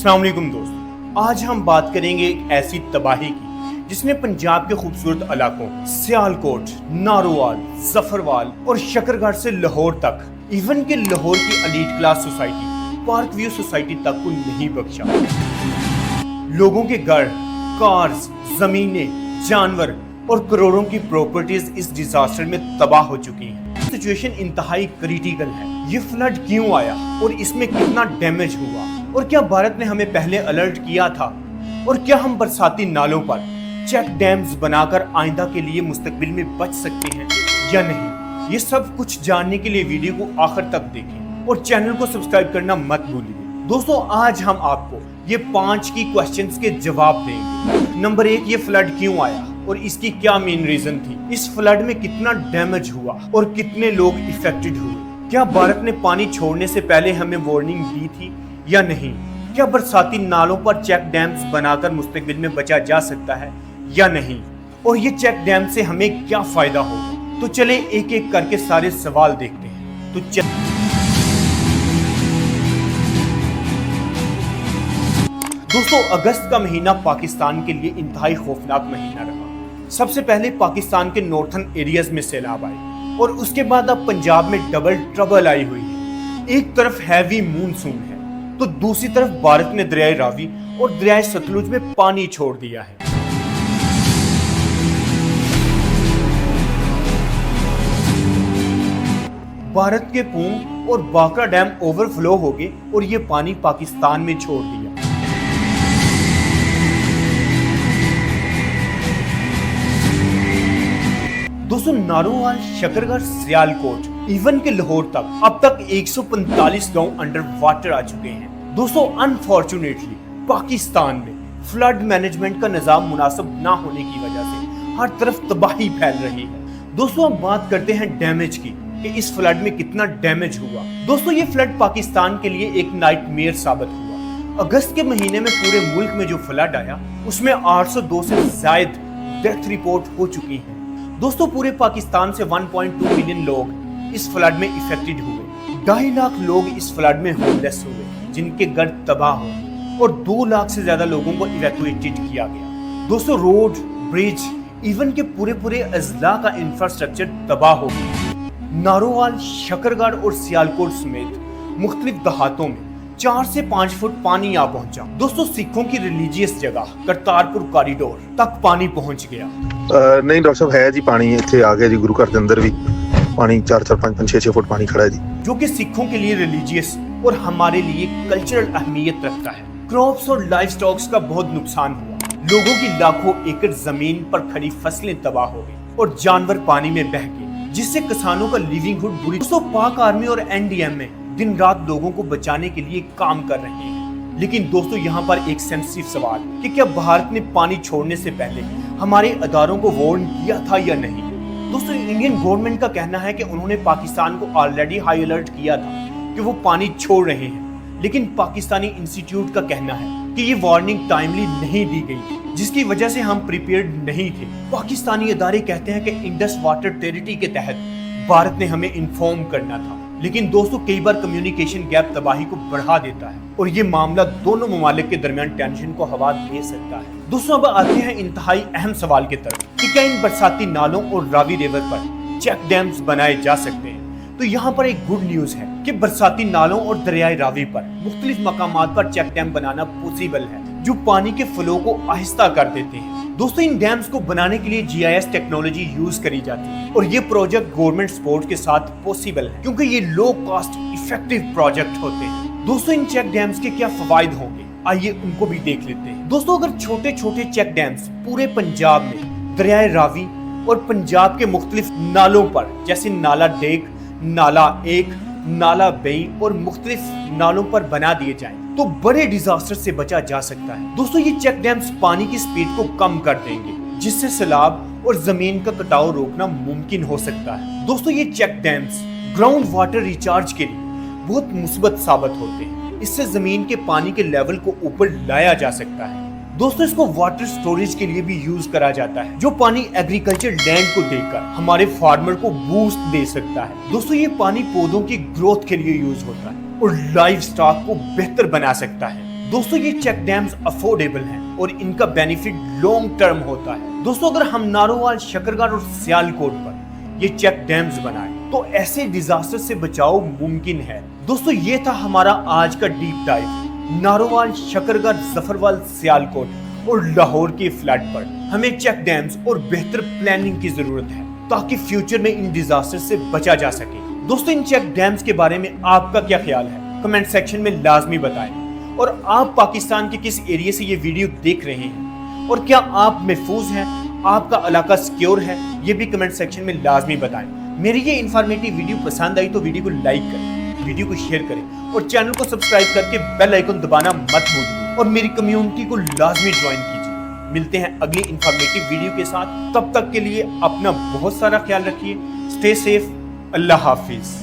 अस्सलाम वालेकुम दोस्तों, आज हम बात करेंगे एक ऐसी तबाही की जिसने पंजाब के खूबसूरत इलाकों सियालकोट, नारोवाल, जफरवाल और शकरगढ़ से लाहौर तक, इवन के लाहौर की elite class society park view society तक को नहीं बख्शा। लोगों के घर, कार्स, जमीनें, जानवर और करोड़ों की प्रॉपर्टीज इस डिजास्टर में तबाह हो चुकी हैं। सिचुएशन इंतहाई क्रिटिकल है। ये फ्लड क्यों आया और इसमें कितना डैमेज हुआ, और क्या भारत ने हमें पहले अलर्ट किया था, और क्या हम बरसाती नालों पर चेक डैम्स बनाकर आइंदा के लिए मुस्तकबिल में बच सकते हैं या नहीं। ये सब कुछ जानने के लिए वीडियो को आखिर तक देखें और चैनल को सब्सक्राइब करना मत भूलिए। दोस्तों, आज हम आपको ये 5 की क्वेश्चंस के जवाब देंगे। नंबर 1, ये फ्लड क्यों आया और इसकी क्या मेन रीजन थी। इस फ्लड में कितना डैमेज हुआ और कितने लोग इफेक्टेड हुए। क्या भारत ने पानी छोड़ने से पहले हमें वार्निंग दी थी या नहीं। क्या बरसाती नालों पर चेक डैम्स बनाकर मुस्तकबिल में बचा जा सकता है या नहीं, और ये चेक डैम से हमें क्या फायदा होगा। तो चले एक एक करके सारे सवाल देखते हैं। तो दोस्तों, अगस्त का महीना पाकिस्तान के लिए इंतहाई खौफनाक महीना रहा। सबसे पहले पाकिस्तान के नॉर्थन एरियाज में सैलाब आए और उसके बाद अब पंजाब में डबल ट्रबल आई हुई है। एक तरफ हैवी मूनसून है तो दूसरी तरफ भारत ने दरियाए रावी और दरियाए सतलुज में पानी छोड़ दिया है। भारत के पूंछ और बाकरा डैम ओवरफ्लो हो गए और ये पानी पाकिस्तान में छोड़ दिया। दोस्तों, नारोवाल, शकरगढ़, सियालकोट, इवन के लाहौर तक अब तक 145 गांव अंडर वाटर आ चुके हैं। दोस्तों, अनफॉर्चुनेटली पाकिस्तान में फ्लड मैनेजमेंट का निजाम मुनासिब ना होने की वजह से हर तरफ तबाही फैल रही है। दोस्तों, अब बात करते हैं डैमेज की कि इस फ्लड में कितना डैमेज हुआ। दोस्तों, ये फ्लड पाकिस्तान के लिए एक नाइटमेयर साबित हुआ। अगस्त के महीने में पूरे मुल्क में जो फ्लड आया उसमें 802 से ज्यादा डेथ रिपोर्ट हो चुकी है। दोस्तों, पूरे पाकिस्तान से 1.2 मिलियन लोग इस फ्लड में इफेक्टेड हुए। 2.5 लाख लोग इस फ्लड में होमलेस हुए जिनके घर तबाह हुए और 2 लाख से ज्यादा लोगों को इवैक्यूएटेड किया गया। दोस्तों, रोड, ब्रिज, इवन के पूरे अजला का इंफ्रास्ट्रक्चर तबाह हो गया। नारोवाल, शकरगढ़ और सियालकोट समेत मुख्तलिफ देहातों में 4 से 5 फुट पानी आ पहुंचा। दोस्तों, सिखों की रिलीजियस जगह करतारपुर कॉरिडोर तक पानी पहुंच गया। नहीं डॉक्टर साहब, है जी पानी इत्थे आ गया जी। गुरु घर के अंदर भी पानी 4-4, 5-5, 6-6 फुट पानी खड़ा है जी, जो कि सिखों के लिए रिलीजियस और हमारे लिए कल्चरल अहमियत रखता है। क्रॉप्स और लाइफ स्टॉक्स का बहुत नुकसान हुआ। लोगों की लाखों एकड़ जमीन पर खड़ी फसलें तबाह हो गई और जानवर पानी में बह गए, जिससे किसानों का लिवलीहुड बुरी। दोस्तों, पाक आर्मी और एनडीएमए दिन रात लोगों को बचाने के लिए काम कर रहे हैं। लेकिन दोस्तों, यहाँ पर एक सेंसिटिव सवाल कि क्या भारत ने पानी छोड़ने से पहले हमारे अदारों को वार्न किया था या नहीं। दोस्तों, इंडियन गवर्नमेंट का कहना है कि उन्होंने पाकिस्तान को ऑलरेडी हाई अलर्ट किया था कि वो पानी छोड़ रहे हैं, लेकिन पाकिस्तानी इंस्टीट्यूट का कहना है कि ये वार्निंग टाइमली नहीं दी गई, जिसकी वजह से हम प्रिपेयर्ड नहीं थे। पाकिस्तानी अदारे कहते हैं कि इंडस वाटर टेरिटरी के तहत भारत ने हमें इन्फॉर्म करना था। लेकिन दोस्तों, कई बार कम्युनिकेशन गैप तबाही को बढ़ा देता है और ये मामला दोनों ममालिक के दरमियान टेंशन को हवा दे सकता है। दोस्तों, अब आते हैं इंतहाई अहम सवाल की तरफ कि क्या इन बरसाती नालों और रावी रिवर पर चेक डैम्स बनाए जा सकते हैं। तो यहाँ पर एक गुड न्यूज है कि बरसाती नालों और दरियाए रावी पर मुख्तलिफ मकामात पर चेक डैम बनाना पॉसिबल है, जो पानी के फ्लो को आहिस्ता कर देते हैं। दोस्तों, इन डैम्स को बनाने के लिए GIS टेक्नोलॉजी यूज करी जाती है और ये प्रोजेक्ट गवर्नमेंट सपोर्ट के साथ पॉसिबल है, क्योंकि ये लो कॉस्ट इफेक्टिव प्रोजेक्ट होते हैं। दोस्तों, इन चेक डैम्स के क्या फवायद होंगे, आइए उनको भी देख लेते हैं। दोस्तों, अगर छोटे छोटे चेक डैम्स पूरे पंजाब में दरियाए रावी और पंजाब के मुख्तलिफ नालों पर, जैसे नाला डेक, नाला 1, नाला बई और मुख्तलिफ नालों पर बना दिए जाएं, तो बड़े डिजास्टर से बचा जा सकता है। दोस्तों, ये चेक डैम्स पानी की स्पीड को कम कर देंगे, जिससे सैलाब और जमीन का कटाव रोकना मुमकिन हो सकता है। दोस्तों, ये check dams ground water recharge के लिए बहुत मुस्बत साबित होते हैं। इससे जमीन के पानी के लेवल को ऊपर लाया जा सकता है। दोस्तों, इसको वाटर स्टोरेज के लिए भी यूज करा जाता है, जो पानी एग्रीकल्चर लैंड को देकर हमारे फार्मर को बूस्ट दे सकता है। दोस्तों, ये पानी पौधों की ग्रोथ के लिए यूज होता है और लाइव स्टॉक को बेहतर बना सकता है। दोस्तों ये चेक डैम्स अफोर्डेबल हैं और इनका बेनिफिट लॉन्ग टर्म होता है। दोस्तों अगर हम नारोवाल, शकरगढ़ और सियालकोट पर ये चेक डैम्स बनाएं तो ऐसे डिजास्टर से बचाव मुमकिन है। दोस्तों ये था हमारा आज का डीप डाइव नारोवाल, शकरगढ़, जफरवाल, सियालकोट और लाहौर के फ्लड पर। हमें चेक डैम्स और बेहतर प्लानिंग की जरूरत है ताकि फ्यूचर में इन डिजास्टर से बचा जा सके। दोस्तों इन चेक डैम्स के बारे में आपका क्या ख्याल है, कमेंट सेक्शन में लाजमी बताएं। और आप पाकिस्तान के किस एरिया से ये वीडियो देख रहे हैं और क्या आप महफूज हैं, आपका इलाका सिक्योर है, ये भी कमेंट सेक्शन में लाजमी बताएं। मेरी ये इन्फॉर्मेटिव वीडियो पसंद आई तो वीडियो को लाइक करें, वीडियो को शेयर करें और चैनल को सब्सक्राइब करके बेल आइकन दबाना मत भूलिए और मेरी कम्युनिटी को लाजमी ज्वाइन कीजिए। मिलते हैं अगली इन्फॉर्मेटिव वीडियो के साथ, तब तक के लिए अपना बहुत सारा ख्याल रखिए। स्टे सेफ, अल्लाह हाफिज।